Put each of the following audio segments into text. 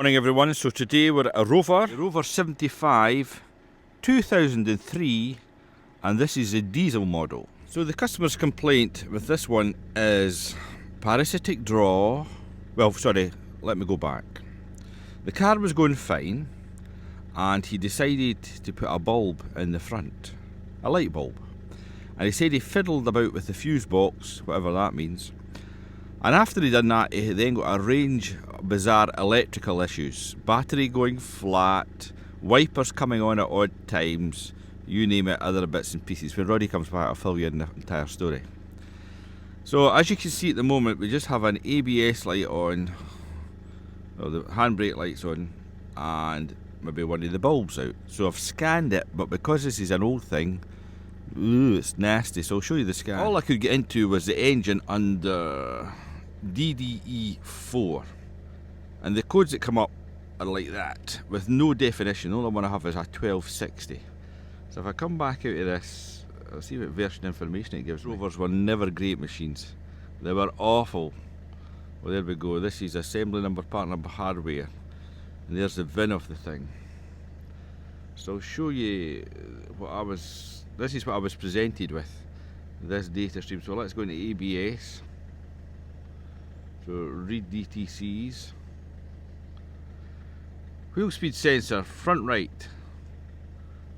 Morning everyone, so today we're at a Rover, the Rover 75, 2003, and this is a diesel model. So the customer's complaint with this one is parasitic draw. Well, sorry, let me go back. The car was going fine and he decided to put a bulb in the front, a light bulb. And he said he fiddled about with the fuse box, whatever that means. And after he done that, he then got a range of bizarre electrical issues. Battery going flat, wipers coming on at odd times, you name it, other bits and pieces. When Roddy comes back, I'll fill you in the entire story. So as you can see at the moment, we just have an ABS light on, or the handbrake light's on, and maybe one of the bulbs out. So I've scanned it, but because this is an old thing, it's nasty, so I'll show you the scan. All I could get into was the engine under DDE4, and the codes that come up are like that, with no definition. The only one I have is a 1260. So if I come back out of this, I'll see what version information it gives. Rovers were never great machines. They were awful. Well, there we go. This is assembly number, part number, hardware. And there's the VIN of the thing. So I'll show you what this is what I was presented with, this data stream. So let's go into ABS. So read DTCs. Wheel speed sensor, front right.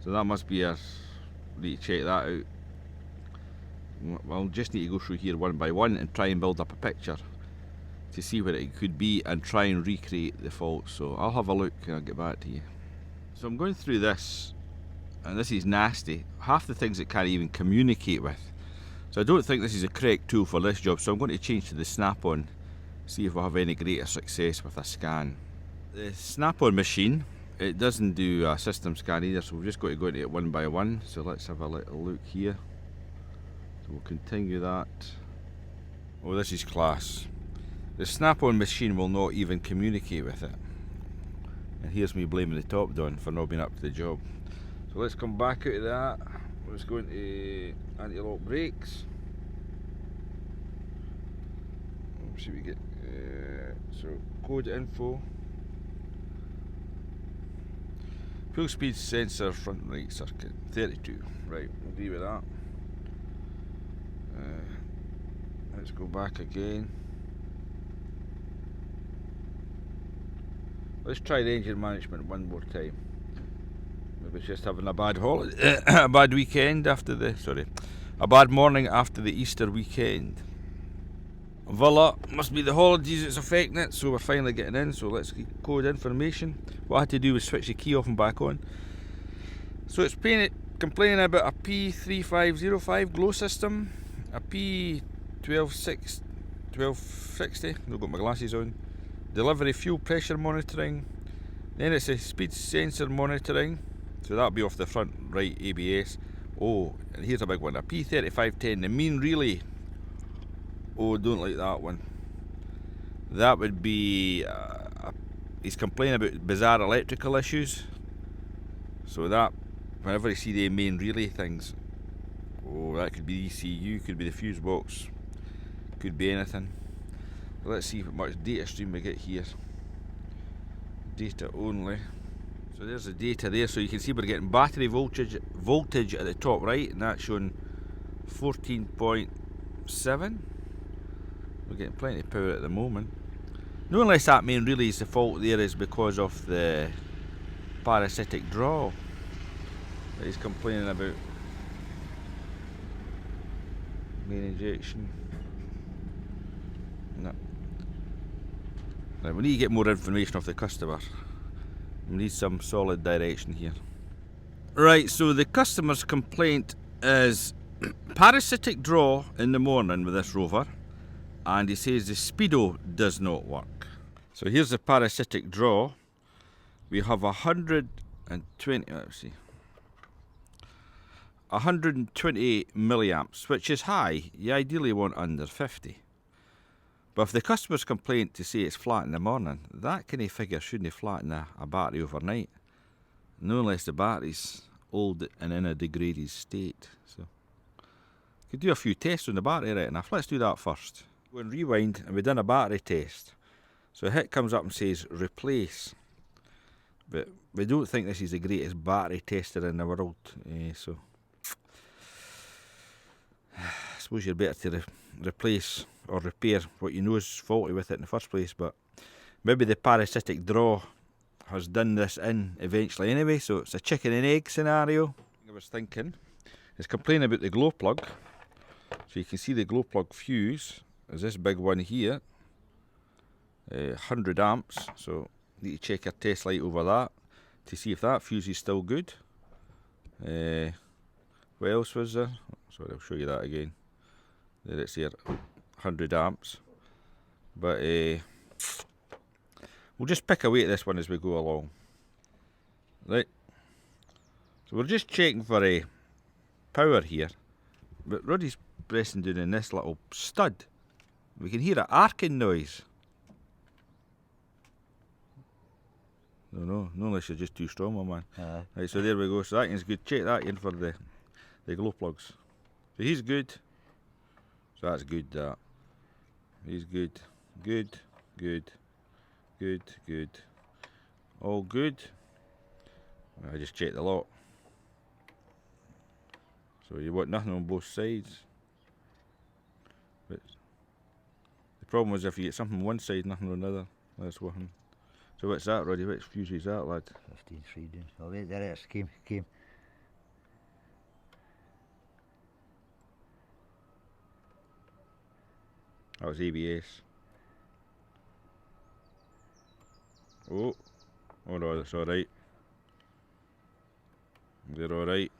So that must be a, need to check that out. I'll just need to go through here one by one and try and build up a picture to see what it could be and try and recreate the fault. So I'll have a look and I'll get back to you. So I'm going through this, and this is nasty. Half the things it can't even communicate with. So I don't think this is a correct tool for this job, so I'm going to change to the snap-on, see if we'll have any greater success with a scan. The snap-on machine, it doesn't do a system scan either, so we've just got to go into it one by one. So let's have a little look here. So we'll continue that. Oh, this is class. The snap-on machine will not even communicate with it. And here's me blaming the top down for not being up to the job. So let's come back out of that. Let's go into anti-lock brakes. Let's see what we get. So code info. Fuel speed sensor front right circuit 32. Right, we'll agree with that. Let's go back again. Let's try the engine management one more time. Maybe it's just having a bad holiday, a bad weekend after the, a bad morning after the Easter weekend. Voila, must be the holidays that's affecting it, so we're finally getting in, so let's get code information. What I had to do was switch the key off and back on. So it's complaining about a P3505 glow system, a P1260, I've got my glasses on, delivery fuel pressure monitoring, then it's a speed sensor monitoring, so that'll be off the front right ABS. Oh, and here's a big one, a P3510, the mean relay. Oh, don't like that one. That would be, he's complaining about bizarre electrical issues. So that, whenever you see the main relay things, oh, that could be ECU, could be the fuse box, could be anything. Let's see how much data stream we get here. Data only. So there's the data there, so you can see we're getting battery voltage at the top right, and that's showing 14.7. We're getting plenty of power at the moment. No, unless that main relay is the fault there is because of the parasitic draw that he's complaining about. Main injection. No. Right, we need to get more information off the customer. We need some solid direction here. Right, so the customer's complaint is parasitic draw in the morning with this Rover, and he says the Speedo does not work. So here's the parasitic draw. We have 128 milliamps, which is high. You ideally want under 50. But if the customer's complaint to say it's flat in the morning, that kind of figure shouldn't flatten a battery overnight. No, unless the battery's old and in a degraded state. So could do a few tests on the battery right enough. Let's do that first. Go and rewind, and we've done a battery test. So a hit comes up and says replace. But we don't think this is the greatest battery tester in the world. So I suppose you're better to replace or repair what you know is faulty with it in the first place. But maybe the parasitic draw has done this in eventually anyway. So it's a chicken and egg scenario. I was thinking is complaining about the glow plug. So you can see the glow plug fuse is this big one here. 100 amps, so need to check your test light over that to see if that fuse is still good. What else was there? Sorry, I'll show you that again. There it's here, 100 amps. But we'll just pick away at this one as we go along. Right. So we're just checking for a power here. But Roddy's pressing down in this little stud. We can hear an arcing noise. No, unless you're just too strong, my man. Right, so there we go. So that is good. Check that in for the glow plugs. So he's good. So that's good. That he's good. Good. All good. I just checked the lot. So you want nothing on both sides. But the problem was if you get something on one side, nothing on the other. That's what happened. So what's that, Roddy? Which fuse is that, lad? 15 down. Oh, there it is. Came. That was ABS. Oh no, that's alright. They're alright.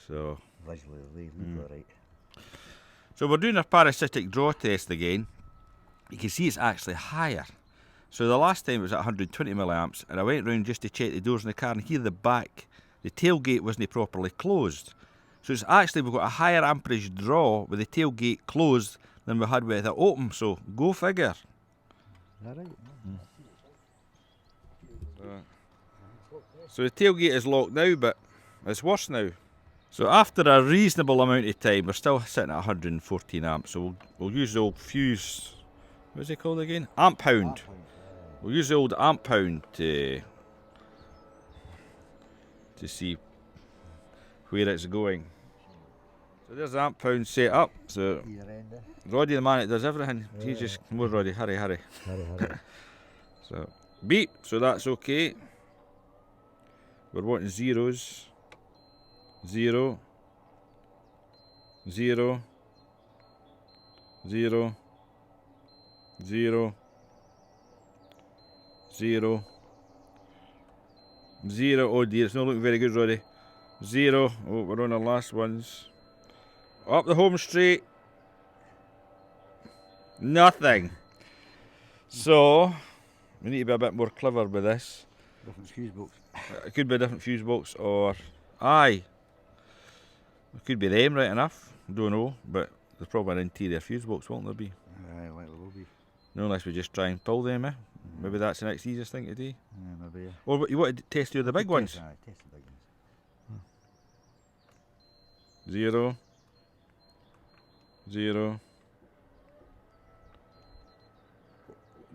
So Visually, they look alright. So we're doing a parasitic draw test again. You can see it's actually higher. So the last time it was at 120 milliamps, and I went round just to check the doors in the car, and here the back, the tailgate wasn't properly closed. So it's actually, we've got a higher amperage draw with the tailgate closed than we had with it open, so go figure. Is that right? So the tailgate is locked now, but it's worse now. So after a reasonable amount of time, we're still sitting at 114 amps, so we'll use the old fuse, what's it called again? Amp pound. We'll use the old amp pound to see where it's going. So there's the amp pound set up. So Roddy, the man that does everything, he just, come on Roddy, hurry. So beep, so that's okay. We're wanting zeros. 0, 0, 0, 0, 0, 0. Oh dear, it's not looking very good, Roddy. 0. Oh, we're on the last ones. Up the home straight. Nothing. So we need to be a bit more clever with this. Different fuse box. It could be a different fuse box, or aye. It could be them, right enough. Don't know, but there's probably an interior fuse box, won't there be? Aye, like there will be. No, unless we just try and pull them, eh? Maybe that's the next easiest thing to do. Yeah, maybe. Or you want to test the big ones? Test the big ones. 0, 0.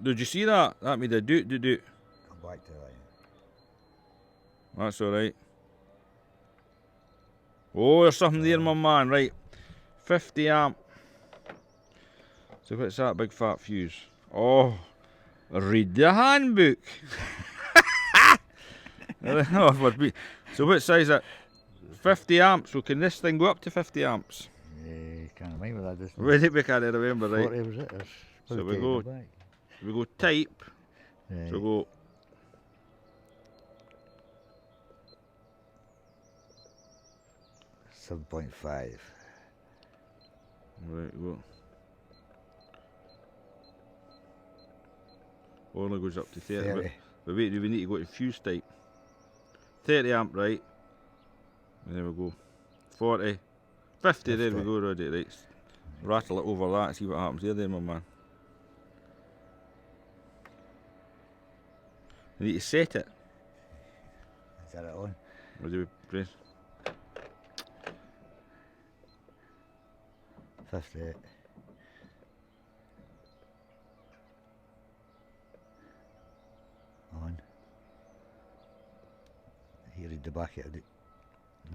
Did you see that? That made a doot. Come back to that. That's alright. Oh, there's something there, my man. Right. 50 amp. So what's that big fat fuse? Oh, read the handbook. So what size is it? 50 amps. So can this thing go up to 50 amps? Can't remember that distance. We can't remember, right? 40 was it? So we go type. So we go 7.5. Right, go. Only goes up to 30. But wait, do we need to go to fuse type? 30 amp, right? And there we go. 40. 50, there we go, Roddy. Right. Rattle it over that and see what happens there, my man. You need to set it. Is that it on? What do we press? 58. the back of it.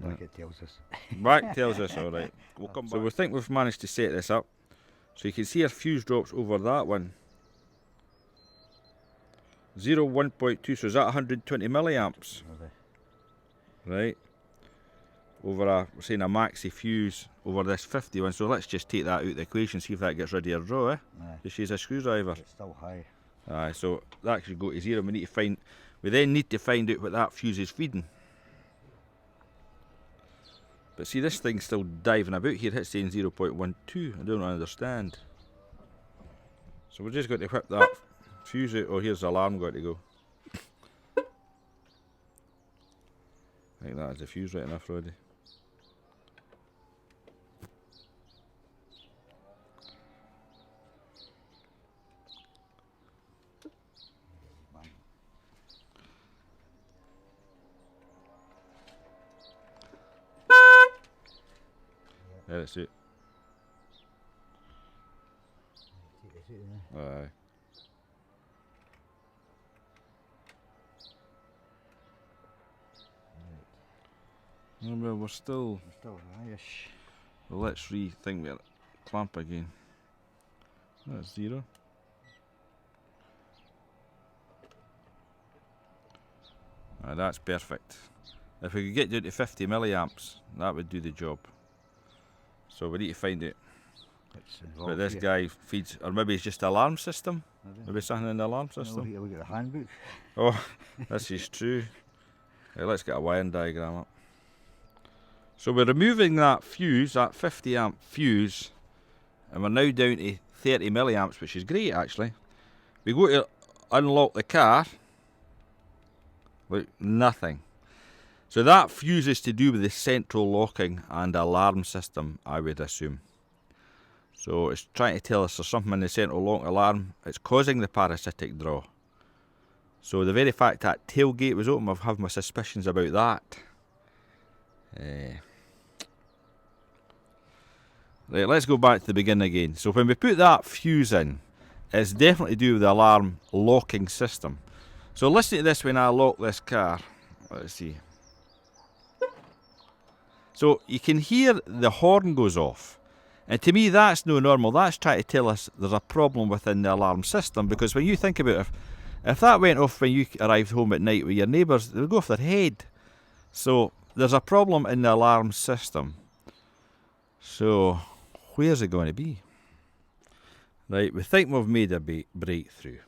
The back it tells us. Back tells us, alright. We'll come back. So we think we've managed to set this up. So you can see our fuse drops over that one. 0, 1.2, so is that 120 milliamps? Right. Over a, we're saying a maxi fuse over this 50 one, so let's just take that out of the equation, see if that gets rid of your draw, eh? Just use a screwdriver. It's still high. Aye, so that should go to 0. We then need to find out what that fuse is feeding. But see, this thing's still diving about here, it's saying 0.12, I don't understand. So we're just going to whip that fuse out. Oh, here's the alarm got to go. I think that is the fuse right enough, Roddy. There it's it. Aye. Oh, well, we're still high-ish. Well, let's rethink that clamp again. That's 0. Aye, that's perfect. If we could get down to 50 milliamps, that would do the job. So we need to find it. But this guy feeds, or maybe it's just an alarm system. Maybe something in the alarm system. Look at the handbook. Oh, this is true. Right, let's get a wiring diagram up. So we're removing that fuse, that 50 amp fuse, and we're now down to 30 milliamps, which is great actually. We go to unlock the car. Look, nothing. So that fuse is to do with the central locking and alarm system, I would assume. So it's trying to tell us there's something in the central lock alarm. It's causing the parasitic draw. So the very fact that tailgate was open, I've had my suspicions about that. Right, let's go back to the beginning again. So when we put that fuse in, it's definitely to do with the alarm locking system. So listen to this when I lock this car. Let's see. So you can hear the horn goes off. And to me that's no normal. That's trying to tell us there's a problem within the alarm system, because when you think about it, if that went off when you arrived home at night with your neighbours, they would go off their head. So there's a problem in the alarm system. So where's it going to be? Right, we think we've made a breakthrough.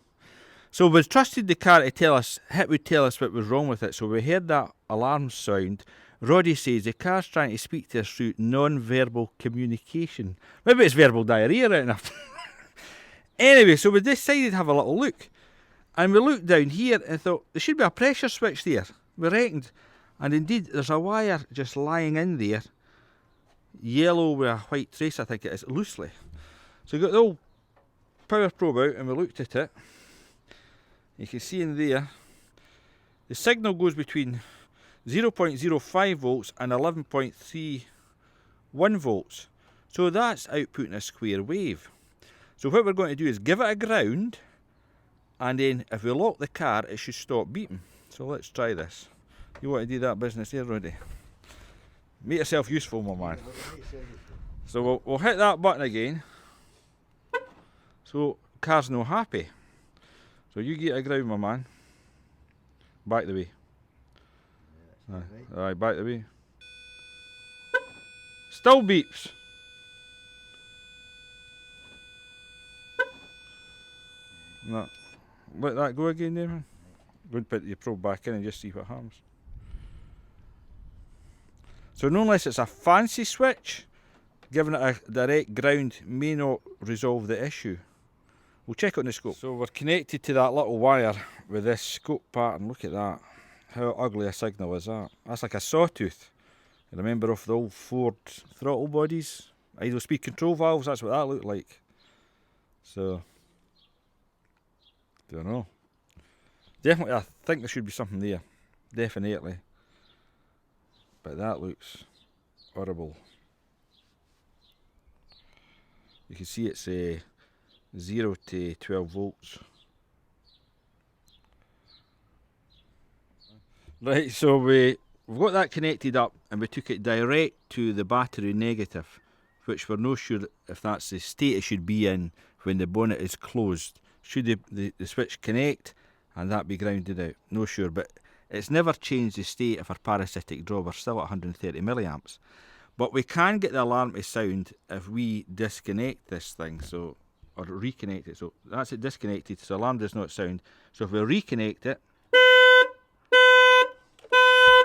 So we trusted the car to tell us, it would tell us what was wrong with it. So we heard that alarm sound. Roddy says the car's trying to speak to us through non-verbal communication. Maybe it's verbal diarrhea right enough. Anyway, so we decided to have a little look. And we looked down here and thought, there should be a pressure switch there. We reckoned. And indeed, there's a wire just lying in there. Yellow with a white trace, I think it is, loosely. So we got the old power probe out and we looked at it. You can see in there, the signal goes between 0.05 volts and 11.31 volts. So that's outputting a square wave. So what we're going to do is give it a ground, and then if we lock the car, it should stop beeping. So let's try this. You want to do that business here, Roddy? Make yourself useful, my man. So we'll hit that button again. So car's no happy. So you get a ground, my man. Back the way. Aye, back the way. Still beeps. No. Let that go again there, man. Go and put your probe back in and just see what happens. So not unless it's a fancy switch, giving it a direct ground may not resolve the issue. We'll check on the scope. So we're connected to that little wire with this scope pattern. Look at that. How ugly a signal is that? That's like a sawtooth. You remember off the old Ford throttle bodies? Idle speed control valves, that's what that looked like. So, don't know. Definitely, I think there should be something there. Definitely. But that looks horrible. You can see it's 0 to 12 volts. Right, so we we've got that connected up, and we took it direct to the battery negative, which we're not sure if that's the state it should be in when the bonnet is closed. Should the switch connect and that be grounded out? No sure, but it's never changed the state of our parasitic draw. We're still at 130 milliamps. But we can get the alarm to sound if we disconnect this thing, so, or reconnect it. So that's it disconnected, so the alarm does not sound. So if we reconnect it,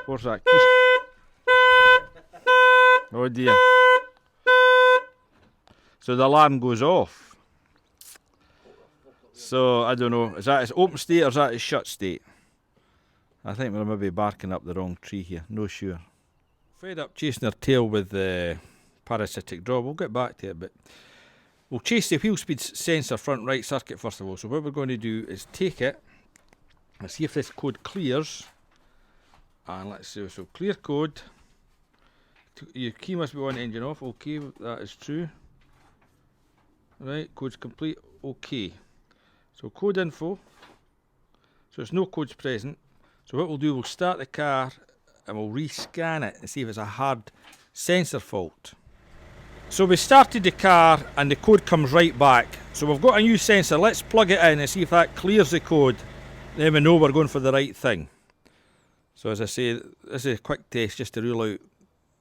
where's that key? Oh dear. So the alarm goes off. So I don't know, is that its open state or is that its shut state? I think we're maybe barking up the wrong tree here, no sure. Fed up chasing our tail with the parasitic draw. We'll get back to it, but we'll chase the wheel speed sensor front right circuit first of all. So what we're going to do is take it and see if this code clears. And let's see, so clear code. Your key must be on, engine off. Okay, that is true. Right, code's complete. Okay. So code info. So there's no codes present. So what we'll do, we'll start the car and we'll rescan it and see if it's a hard sensor fault. So we started the car and the code comes right back. So we've got a new sensor. Let's plug it in and see if that clears the code. Then we know we're going for the right thing. So as I say, this is a quick test just to rule out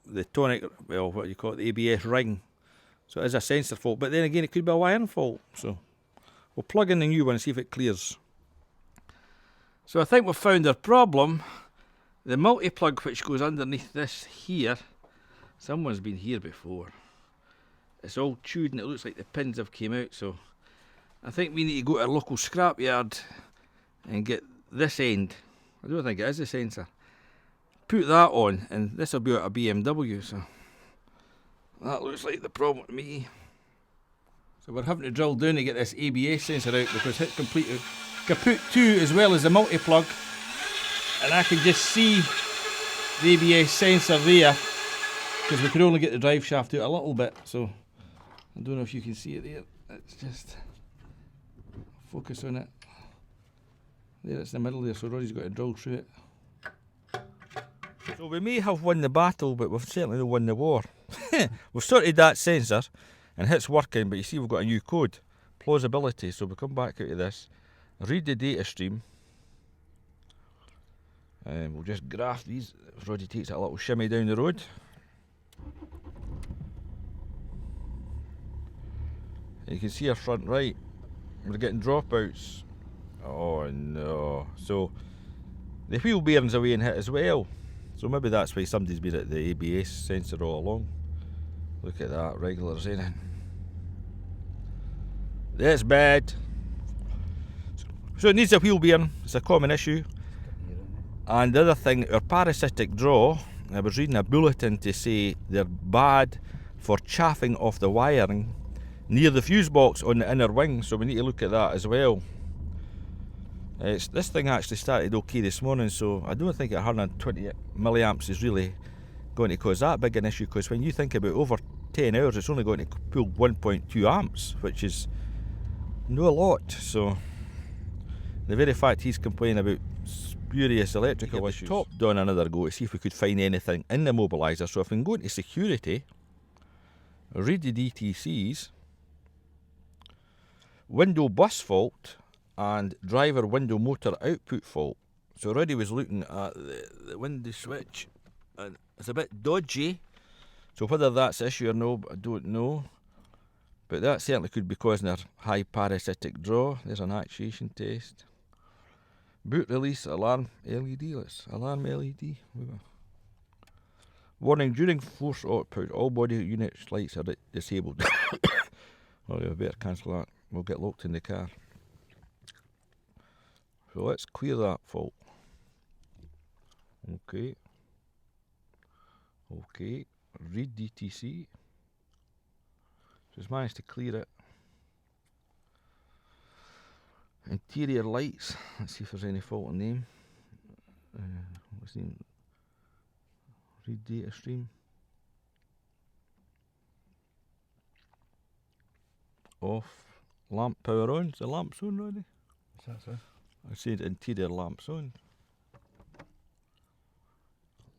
the tonic, well, what you call it, the ABS ring. So it is a sensor fault, but then again it could be a wiring fault. So we'll plug in the new one and see if it clears. So I think we've found our problem. The multi-plug which goes underneath this here, someone's been here before. It's all chewed and it looks like the pins have came out, so I think we need to go to a local scrapyard and get this end. I don't think it is a sensor. Put that on and this will be out a BMW, so that looks like the problem to me. So we're having to drill down to get this ABS sensor out because it's completely kaput too, as well as the multi-plug. And I can just see the ABS sensor there because we could only get the drive shaft out a little bit, so I don't know if you can see it there. It's just focus on it. There, it's in the middle there, so Roddy's got to drill through it. So we may have won the battle, but we've certainly not won the war. We've sorted that sensor and it's working, but you see we've got a new code. Plausibility, so we come back out of this, read the data stream, and we'll just graph these. Roddy takes that little shimmy down the road. You can see our front right, we're getting dropouts. Oh no, so the wheel bearing's away and hit as well. So maybe that's why somebody's been at the ABS sensor all along. Look at that, regular as anything. That's bad. So it needs a wheel bearing, it's a common issue. And the other thing, our parasitic draw, I was reading a bulletin to say they're bad for chaffing off the wiring near the fuse box on the inner wing, so we need to look at that as well. This thing actually started okay this morning, so I don't think 120 milliamps is really going to cause that big an issue, because when you think about over 10 hours it's only going to pull 1.2 amps, which is no a lot. So the very fact he's complaining about spurious electrical issues. Top down another go to see if we could find anything in the Immobilizer. So if we can go into security, read the DTCs, window bus fault and driver window motor output fault. So already was looking at the window switch and it's a bit dodgy. So whether that's the issue or no, I don't know. But that certainly could be causing a high parasitic draw. There's an actuation test. Boot release alarm LED. Let's alarm LED. Warning: during force output, all body unit lights are disabled. Oh, we better cancel that. We'll get locked in the car. So let's clear that fault. Okay. Okay. Read DTC. Just managed to clear it. Interior lights. Let's see if there's any fault in them. What's the name? Read data stream. Off. Lamp power on. Is the lamps on already? What's that, sir? I said interior lamps on.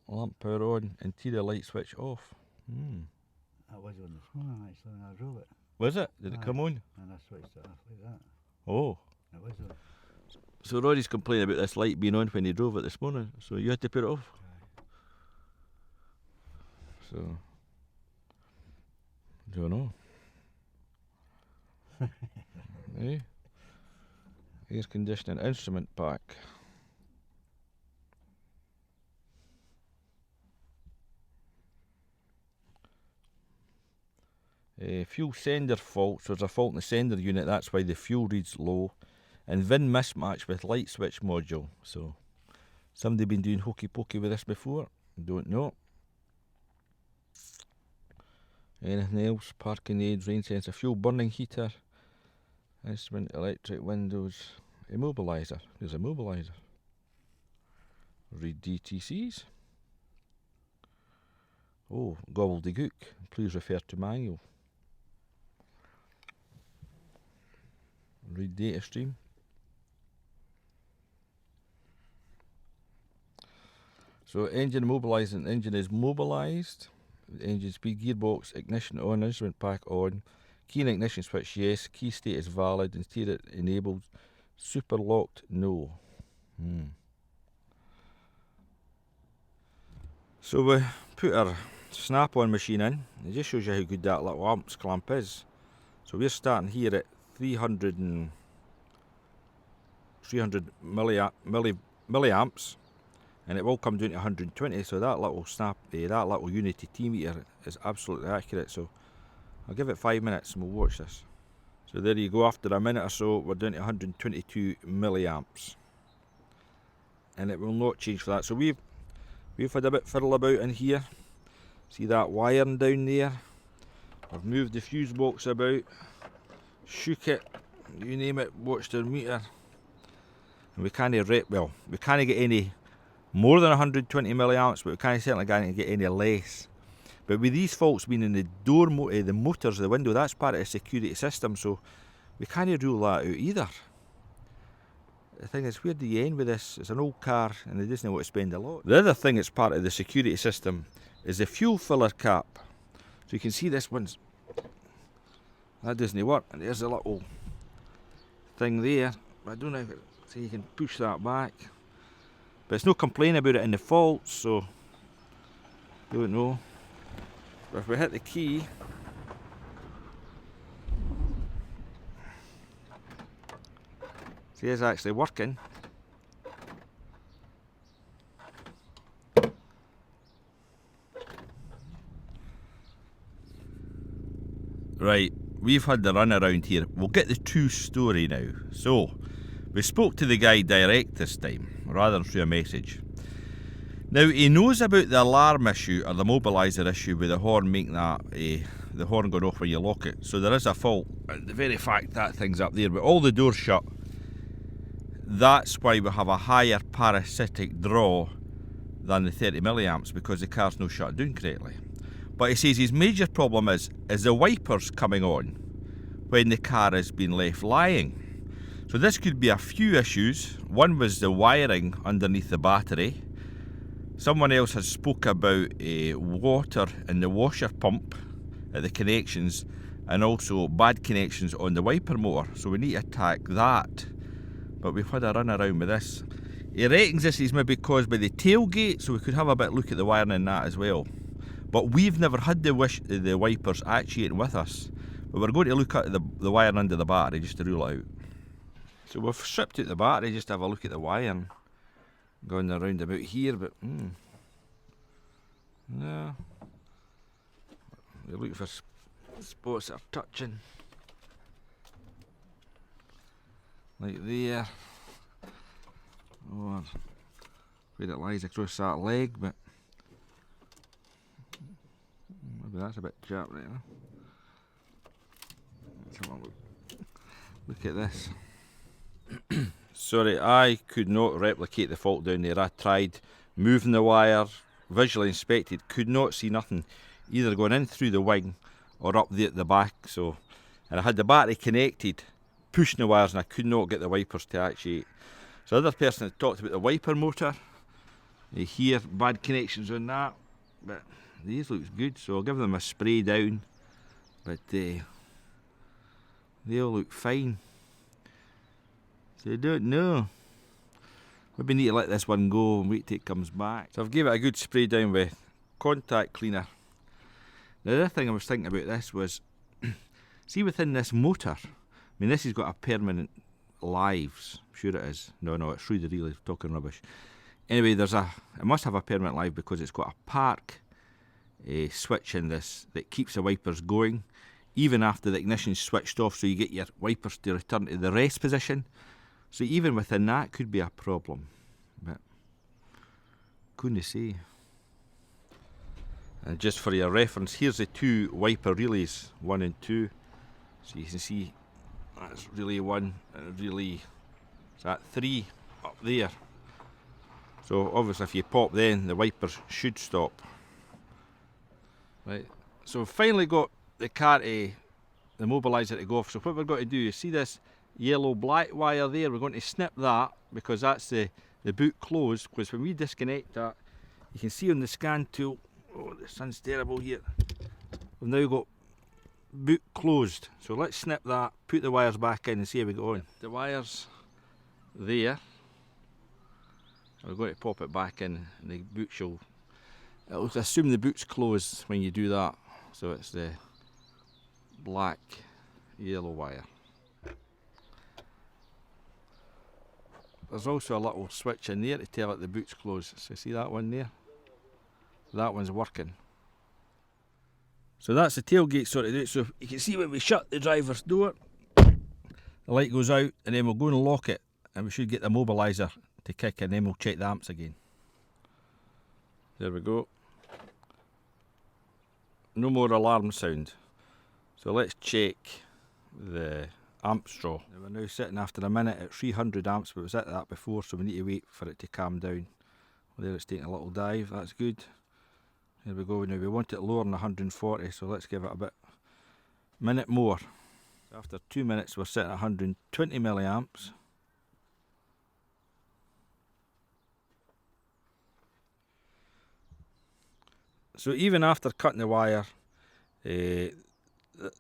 lamp power on, interior light switch off. That was on this morning actually when I drove it. Was it? Did it come on? And I switched it off like that. Oh. It was on. So Roddy's complaining about this light being on when he drove it this morning, so you had to put it off. So, don't know. Eh? Air conditioning instrument pack. Fuel sender fault, so there's a fault in the sender unit, that's why the fuel reads low. And VIN mismatch with light switch module. So, somebody been doing hokey pokey with this before? Don't know. Anything else? Parking aids, rain sensor, fuel burning heater, instrument, electric windows, immobilizer. There's immobilizer. Read DTCs. Oh, gobbledygook. Please refer to manual. Read data stream. So engine immobilising, engine is mobilised. Engine speed, gearbox, ignition on, instrument pack on. Key and ignition switch, yes. Key state is valid. Interior enabled. Super locked, no. So we put our snap-on machine in. It just shows you how good that little amps clamp is. So we're starting here at 300 milliamps, and it will come down to 120. So that little that little unity T meter is absolutely accurate. So I'll give it 5 minutes and we'll watch this. So there you go. After a minute or so, we're down to 122 milliamps, and it will not change for that. So we've had a bit fiddle about in here. See that wiring down there? I've moved the fuse box about, shook it, you name it, watched our meter. And we can't get any more than 120 milliamps, but we can't certainly get any less. But with these faults being in the door motor, the motors, the window, that's part of the security system, so we can't rule that out either. The thing is, where do you end with this? It's an old car and they just know what to spend a lot. The other thing that's part of the security system is the fuel filler cap. So you can see this one's, that doesn't work, and there's a little thing there. I don't know if so you can push that back. But it's no complaining about it in the faults, so don't know. But if we hit the key, see, it's actually working. Right, we've had the run around here. We'll get the true story now. So, we spoke to the guy direct this time, rather than through a message. Now, he knows about the alarm issue, or the mobiliser issue, with the horn making that, the horn going off when you lock it. So there is a fault, and the very fact that thing's up there, but all the doors shut, that's why we have a higher parasitic draw than the 30 milliamps, because the car's not shut down correctly. But he says his major problem is the wipers coming on when the car has been left lying. So this could be a few issues. One was the wiring underneath the battery. Someone else has spoke about water in the washer pump at the connections, and also bad connections on the wiper motor. So we need to attack that. But we've had a run around with this. He reckons this is maybe caused by the tailgate, so we could have a bit look at the wiring in that as well. But we've never had the wipers actuating with us. But we're going to look at the wiring under the battery just to rule it out. So we've stripped out the battery just to have a look at the wiring going around about here, but no. We're looking for spots that are touching. Like there. Or where it lies across that leg, but maybe that's a bit sharp right now. Let's have a look. Look at this. Sorry, I could not replicate the fault down there. I tried moving the wire, visually inspected, could not see nothing, either going in through the wing or up there at the back. So, and I had the battery connected, pushing the wires, and I could not get the wipers to actuate. So the other person had talked about the wiper motor. Here, bad connections on that, but these looks good, so I'll give them a spray down, but they all look fine. So I don't know. Maybe need to let this one go and wait till it comes back. So I've gave it a good spray down with contact cleaner. The other thing I was thinking about this was, see within this motor, I mean this has got a permanent lives, I'm sure it is. No, it's through the relay, talking rubbish. Anyway, it must have a permanent live because it's got a park switch in this that keeps the wipers going even after the ignition's switched off, so you get your wipers to return to the rest position. So even within that could be a problem, but couldn't say. And just for your reference, here's the two wiper relays, 1 and 2. So you can see that's relay 1 and relay, is that 3 up there. So obviously if you pop then, the wipers should stop. Right, so we've finally got the car to, the Immobilizer to go off. So what we're going to do is see this yellow black wire there, we're going to snip that because that's the boot closed, because when we disconnect that, you can see on the scan tool, oh the sun's terrible here, we've now got boot closed. So let's snip that, put the wires back in and see how we go on. The wires there, we're going to pop it back in and the boot shall, it'll assume the boot's closed when you do that. So it's the black yellow wire. There's also a little switch in there to tell it the boot's closed. So see that one there? That one's working. So that's the tailgate sorted out. So you can see when we shut the driver's door, the light goes out, and then we'll go and lock it, and we should get the Immobilizer to kick in, then we'll check the amps again. There we go. No more alarm sound. So let's check the amp straw. Now we're now sitting after a minute at 300 amps, but it was at that before, so we need to wait for it to calm down. Well, there it's taking a little dive, that's good. There we go. Now we want it lower than 140, so let's give it a minute more. So after 2 minutes we're sitting at 120 milliamps. So even after cutting the wire, the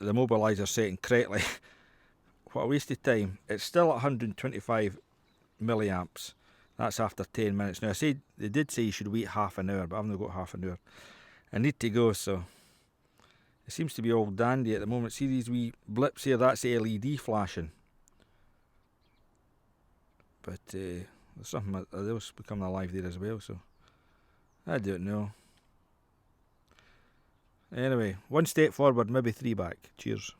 Immobilizer setting correctly, what a waste of time. It's still at 125 milliamps. That's after 10 minutes. Now I said, they did say you should wait half an hour, but I've only got half an hour. I need to go, so it seems to be all dandy at the moment. See these wee blips here, that's the LED flashing. But there's something else becoming alive there as well, so I don't know. Anyway, 1 step forward, maybe 3 back. Cheers.